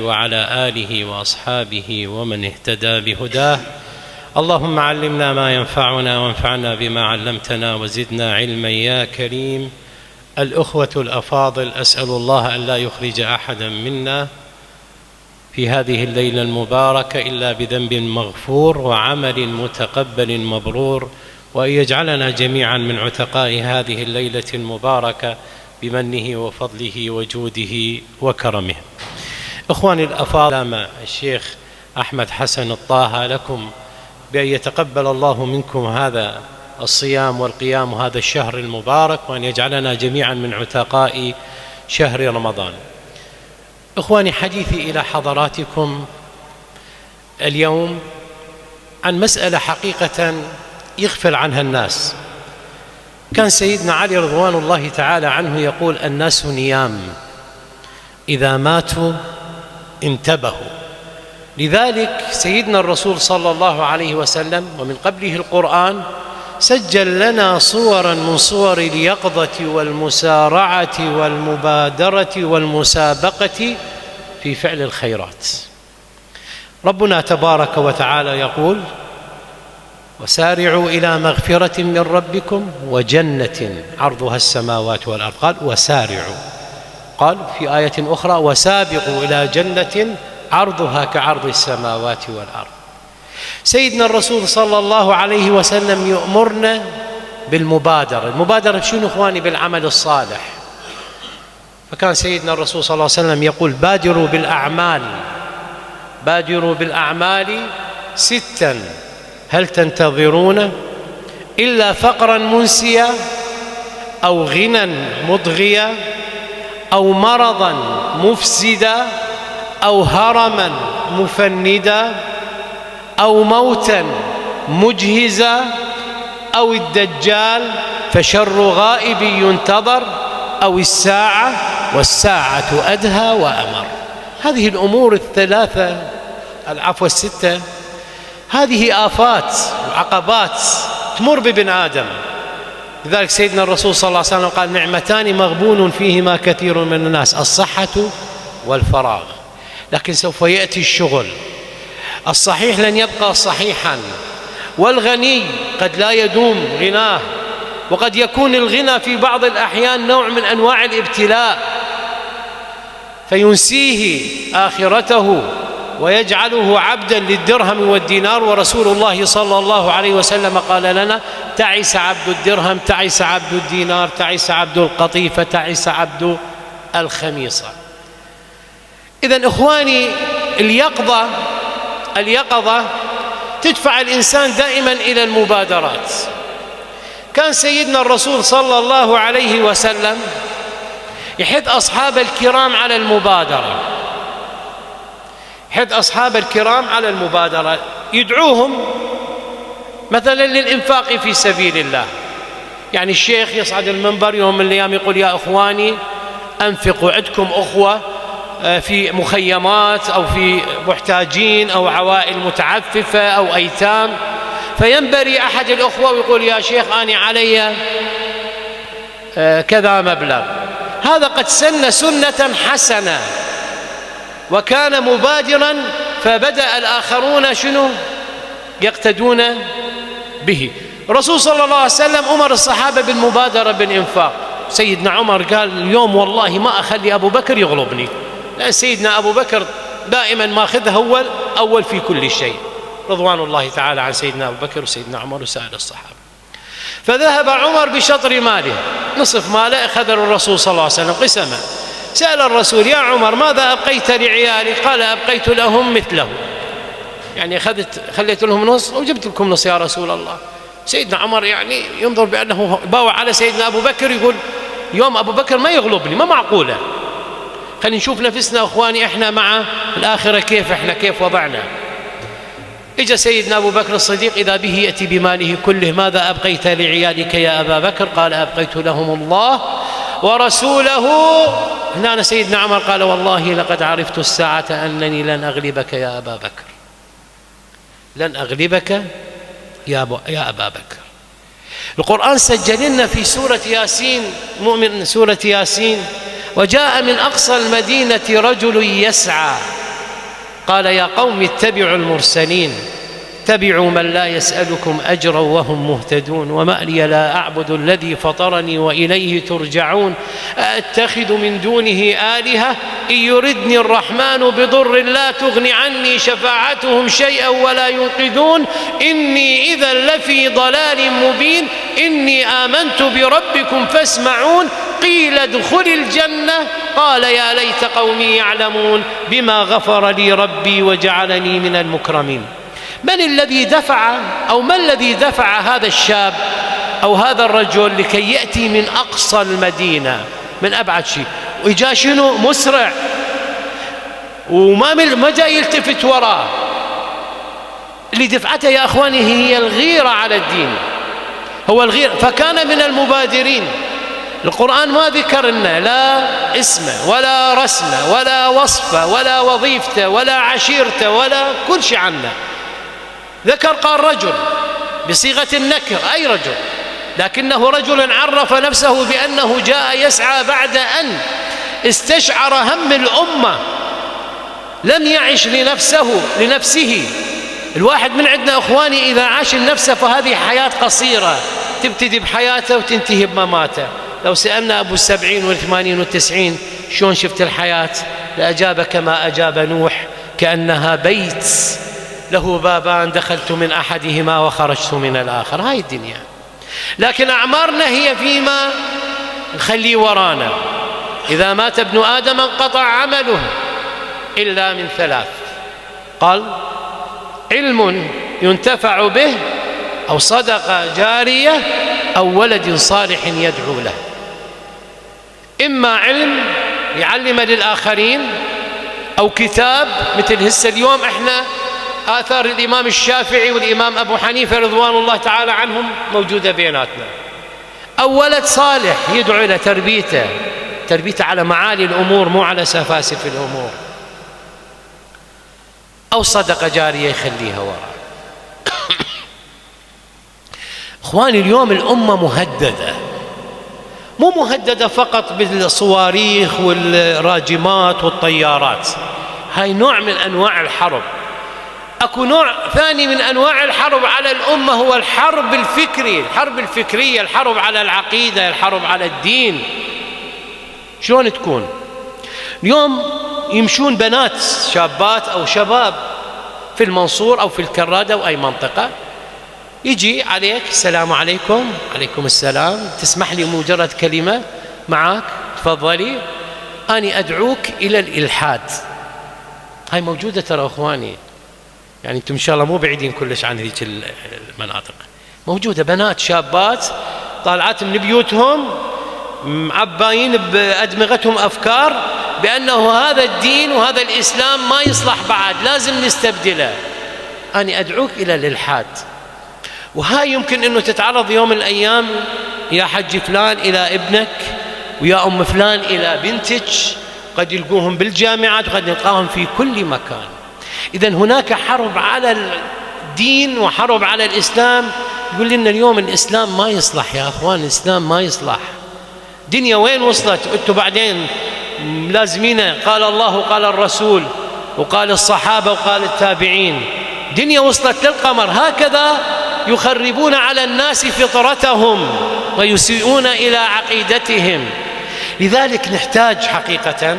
وعلى آله وأصحابه ومن اهتدى بهداه. اللهم علمنا ما ينفعنا وانفعنا بما علمتنا وزدنا علما يا كريم. الأخوة الأفاضل، أسأل الله أن لا يخرج أحدا منا في هذه الليلة المباركة إلا بذنب مغفور وعمل متقبل مبرور، وأن يجعلنا جميعا من عتقاء هذه الليلة المباركة بمنه وفضله وجوده وكرمه. إخواني الأفاضل، الشيخ أحمد حسن الطه لكم بأن يتقبل الله منكم هذا الصيام والقيام هذا الشهر المبارك، وأن يجعلنا جميعا من عتقاء شهر رمضان. إخواني، حديثي إلى حضراتكم اليوم عن مسألة حقيقة يغفل عنها الناس. كان سيدنا علي رضوان الله تعالى عنه يقول: الناس نيام، إذا ماتوا انتبهوا. لذلك سيدنا الرسول صلى الله عليه وسلم ومن قبله القرآن سجل لنا صورا من صور اليقظة والمسارعة والمبادرة والمسابقة في فعل الخيرات. ربنا تبارك وتعالى يقول: وسارعوا إلى مغفرة من ربكم وجنة عرضها السماوات والأرض. قال وسارعوا، قال في آية أخرى: وسابقوا إلى جنة عرضها كعرض السماوات والأرض. سيدنا الرسول صلى الله عليه وسلم يأمرنا بالمبادرة. المبادرة شنو إخواني؟ بالعمل الصالح. فكان سيدنا الرسول صلى الله عليه وسلم يقول: بادروا بالأعمال، بادروا بالأعمال ستا هل تنتظرون إلا فقرا منسيا أو غنى مضغيا أو مرضا مفسدا أو هرما مفندا أو موتا مجهزا أو الدجال فشر غائب ينتظر أو الساعة والساعة أدهى وأمر. هذه الأمور الثلاثة، الستة، هذه آفات وعقبات تمر بابن آدم. لذلك سيدنا الرسول صلى الله عليه وسلم قال: نعمتان مغبون فيهما كثير من الناس، الصحة والفراغ. لكن سوف يأتي الشغل. الصحيح لن يبقى صحيحا، والغني قد لا يدوم غناه، وقد يكون الغنى في بعض الأحيان نوع من أنواع الابتلاء فينسيه آخرته ويجعله عبدا للدرهم والدينار. ورسول الله صلى الله عليه وسلم قال لنا: تعس عبد الدرهم، تعس عبد الدينار، تعس عبد القطيفة، تعس عبد الخميصة. إذن إخواني، اليقظة تدفع الإنسان دائما إلى المبادرات. كان سيدنا الرسول صلى الله عليه وسلم يحث أصحاب الكرام على المبادرة، يحث أصحاب الكرام على المبادرة، يدعوهم مثلا للإنفاق في سبيل الله. يعني الشيخ يصعد المنبر يوم من الأيام يقول: يا إخواني أنفقوا، عندكم أخوة في مخيمات أو في محتاجين أو عوائل متعففة أو أيتام، فينبري أحد الأخوة ويقول: يا شيخ أنا علي كذا مبلغ. هذا قد سن سنة حسنة وكان مبادرا، فبدأ الآخرون شنو؟ يقتدون به. الرسول صلى الله عليه وسلم أمر الصحابة بالمبادرة بالإنفاق. سيدنا عمر قال: اليوم والله ما أخلي أبو بكر يغلبني، لأن سيدنا أبو بكر دائما ماخذها أول في كل شيء، رضوان الله تعالى عن سيدنا أبو بكر وسيدنا عمر وسائر الصحابة. فذهب عمر بشطر ماله، نصف ماله أخذ الرسول صلى الله عليه وسلم قسمه. سأل الرسول: يا عمر ماذا أبقيت لعيالي؟ قال: أبقيت لهم مثله، يعني خليت لهم نص وجبت لكم نص يا رسول الله. سيدنا عمر يعني ينظر بأنه باوع على سيدنا أبو بكر، يقول: يوم أبو بكر ما يغلبني، ما معقولة. خلينا نشوف نفسنا أخواني إحنا مع الآخرة كيف وضعنا. إجا سيدنا أبو بكر الصديق إذا به يأتي بماله كله: ماذا أبقيت لعيالك يا أبا بكر؟ قال: أبقيت لهم الله ورسوله. هنا سيدنا عمر قال: والله لقد عرفت الساعة أنني لن أغلبك يا أبا بكر، لن أغلبك يا أبا بكر. القرآن سجل لنا في سورة ياسين، مؤمن سورة ياسين: وجاء من أقصى المدينة رجل يسعى قال يا قوم اتبعوا المرسلين، اتبعوا من لا يسألكم أجرا وهم مهتدون، وما لي لا أعبد الذي فطرني وإليه ترجعون، أأتخذ من دونه آلهة إن يردني الرحمن بضر لا تغن عني شفاعتهم شيئا ولا ينقذون، إني إذا لفي ضلال مبين، إني آمنت بربكم فاسمعون، قيل ادخل الجنة قال يا ليت قومي يعلمون بما غفر لي ربي وجعلني من المكرمين. من الذي دفع أو ما الذي دفع هذا الشاب أو هذا الرجل لكي يأتي من أقصى المدينة من أبعد شيء وإجا شنو مسرع وما جاء يلتفت وراه؟ اللي دفعته يا أخواني هي الغيرة على الدين، هو الغيرة، فكان من المبادرين. القرآن ما ذكر لنا لا اسمه ولا رسمه ولا وصفه ولا وظيفته ولا عشيرته ولا كل شيء عنه، ذكر قال رجل بصيغة النكر أي رجل، لكنه رجل عرف نفسه بأنه جاء يسعى بعد أن استشعر هم الأمة، لم يعش لنفسه. الواحد من عندنا أخواني إذا عاش لنفسه فهذه حياة قصيرة، تبتدي بحياته وتنتهي بمماته. لو سألنا أبو 70 و80 و90 شلون شفت الحياة، لأجاب كما أجاب نوح كأنها بيت له بابان دخلت من أحدهما وخرجت من الآخر. هاي الدنيا، لكن أعمارنا هي فيما نخليه ورانا. إذا مات ابن آدم انقطع عمله إلا من ثلاث، قال علم ينتفع به أو صدقة جارية أو ولد صالح يدعو له. إما علم يعلم للآخرين أو كتاب، مثل هسه اليوم احنا آثار الإمام الشافعي والإمام أبو حنيفة رضوان الله تعالى عنهم موجودة بيناتنا، أو ولد صالح يدعو إلى تربيته على معالي الأمور مو على سفاسف الأمور، أو صدقة جارية يخليها وراء. إخواني اليوم الأمة مهددة، مو مهددة فقط بالصواريخ والراجمات والطيارات، هاي نوع من أنواع الحرب. أكو نوع ثاني من أنواع الحرب على الأمة، هو الحرب الفكرية، الحرب على العقيدة، الحرب على الدين. شلون تكون؟ اليوم يمشون بنات شابات أو شباب في المنصور أو في الكرادة أو أي منطقة، يجي عليك السلام عليكم، عليكم السلام، تسمح لي مجرد كلمة معك؟ تفضلي، أنا أدعوك إلى الإلحاد. هاي موجودة ترى أخواني، يعني أنتم إن شاء الله مو بعيدين كلش عن هذيك المناطق، موجودة بنات شابات طالعات من بيوتهم معباين بأدمغتهم أفكار بأنه هذا الدين وهذا الإسلام ما يصلح بعد، لازم نستبدله. أنا أدعوك إلى الإلحاد. وهاي يمكن أنه تتعرض يوم من الأيام يا حج فلان إلى ابنك، ويا أم فلان إلى بنتك، قد يلقوهم بالجامعات وقد يلقاهم في كل مكان. إذن هناك حرب على الدين وحرب على الإسلام. يقول لنا اليوم الإسلام ما يصلح يا أخوان، الإسلام ما يصلح. دنيا وين وصلت؟ أنتم بعدين ملازمين قال الله وقال الرسول وقال الصحابة وقال التابعين، دنيا وصلت للقمر. هكذا يخربون على الناس فطرتهم ويسيئون إلى عقيدتهم. لذلك نحتاج حقيقة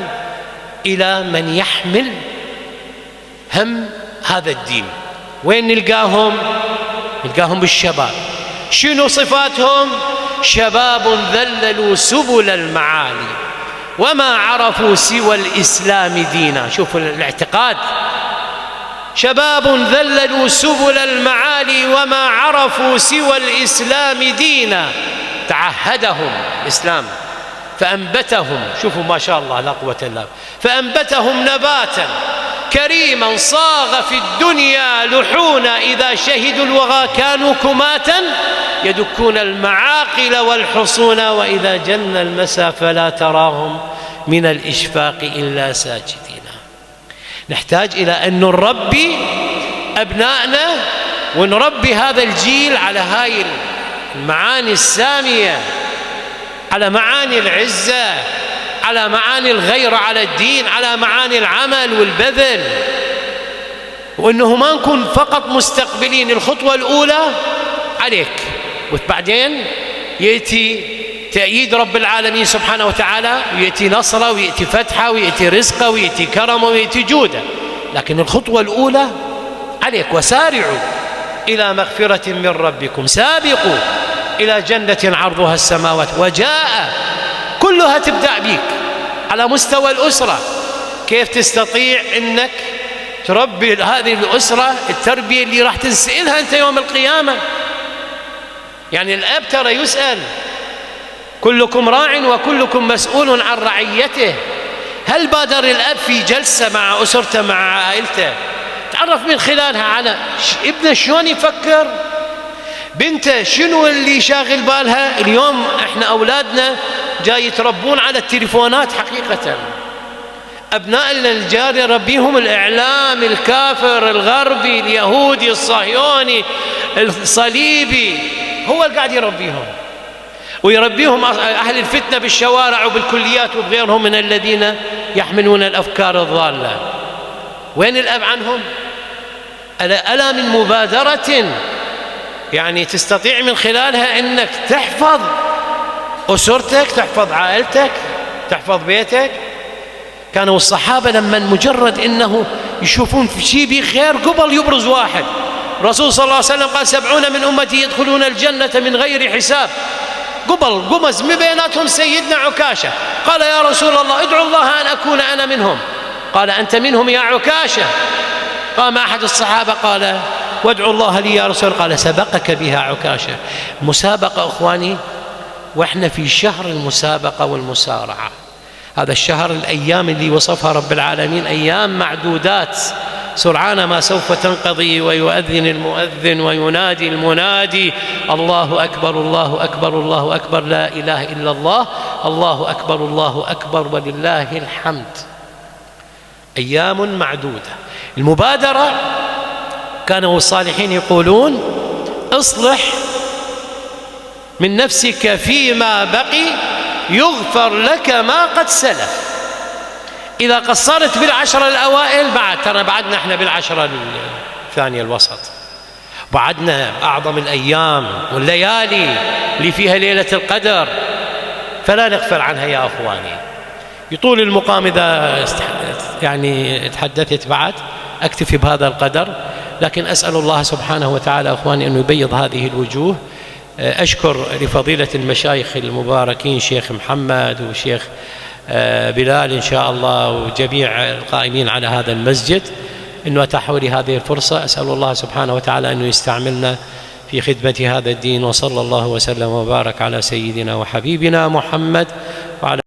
إلى من يحمل هم هذا الدين. وين نلقاهم؟ نلقاهم بالشباب. شنو صفاتهم؟ شباب ذللوا سبل المعالي وما عرفوا سوى الإسلام دينا. شوفوا الاعتقاد، شباب ذللوا سبل المعالي وما عرفوا سوى الإسلام دينا. تعهدهم الإسلام فأنبتهم، شوفوا ما شاء الله لا قوة إلا بالله، فأنبتهم نباتا كريما صاغ في الدنيا لحونا، إذا شهدوا الوغى كانوا كماتا يدكون المعاقل والحصون، وإذا جن المسا فلا تراهم من الإشفاق إلا ساجدين. نحتاج إلى أن نربي أبنائنا ونربي هذا الجيل على هاي المعاني السامية، على معاني العزة، على معاني الغيرة على الدين، على معاني العمل والبذل. وأنه ما نكون فقط مستقبلين. الخطوة الأولى عليك، وبعدين يأتي تأييد رب العالمين سبحانه وتعالى، ويأتي نصره، ويأتي فتحه، ويأتي رزقه، ويأتي كرمه، ويأتي جوده. لكن الخطوة الأولى عليك. وسارعوا إلى مغفرة من ربكم، سابقوا إلى جنة عرضها السماوات. وجاء كلها تبدأ بيك على مستوى الأسرة. كيف تستطيع أنك تربي هذه الأسرة التربية اللي راح تنسألها أنت يوم القيامة؟ يعني الأب ترى يسأل، كلكم راع وكلكم مسؤول عن رعيته. هل بادر الأب في جلسة مع أسرته مع عائلته تعرف من خلالها على ابنه شلون يفكر، بنته شنو اللي شاغل بالها؟ اليوم احنا أولادنا جاي يتربون على التليفونات حقيقة. أبنائنا الجار يربيهم الإعلام الكافر الغربي اليهودي الصهيوني الصليبي، هو اللي قاعد يربيهم، ويربيهم أهل الفتنة بالشوارع وبالكليات وبغيرهم من الذين يحملون الأفكار الضالة. وين الأب عنهم؟ ألا من مبادرة يعني تستطيع من خلالها أنك تحفظ أسرتك، تحفظ عائلتك، تحفظ بيتك. كانوا الصحابة لما مجرد أنه يشوفون في شيء بخير قبل يبرز واحد. الرسول صلى الله عليه وسلم قال 70 من أمتي يدخلون الجنة من غير حساب. قبل قمز من بيناتهم سيدنا عكاشة، قال يا رسول الله ادعو الله أن أكون أنا منهم. قال أنت منهم يا عكاشة. قام أحد الصحابة قال وادعو الله لي يا رسول. قال سبقك بها عكاشة. مسابقة أخواني، وإحنا في شهر المسابقة والمسارعة. هذا الشهر الأيام اللي وصفها رب العالمين أيام معدودات، سرعان ما سوف تنقضي. ويؤذن المؤذن وينادي المنادي الله أكبر الله أكبر الله أكبر لا إله إلا الله الله أكبر الله أكبر ولله الحمد. أيام معدودة. المبادرة كانوا الصالحين يقولون اصلح من نفسك فيما بقي يغفر لك ما قد سلف. إذا قصرت بالعشر الأوائل ترى بعدنا احنا بالعشرة الثانية الوسط، بعدنا أعظم الأيام والليالي اللي فيها ليلة القدر، فلا نغفل عنها يا أخواني. يطول المقام إذا يعني تحدثت بعد، أكتفي بهذا القدر. لكن أسأل الله سبحانه وتعالى أخواني أن يبيض هذه الوجوه. أشكر لفضيلة المشايخ المباركين شيخ محمد وشيخ بلال إن شاء الله وجميع القائمين على هذا المسجد أنه أتاحوا لي هذه الفرصة. أسأل الله سبحانه وتعالى أنه يستعملنا في خدمة هذا الدين. وصلى الله وسلم وبارك على سيدنا وحبيبنا محمد وعلى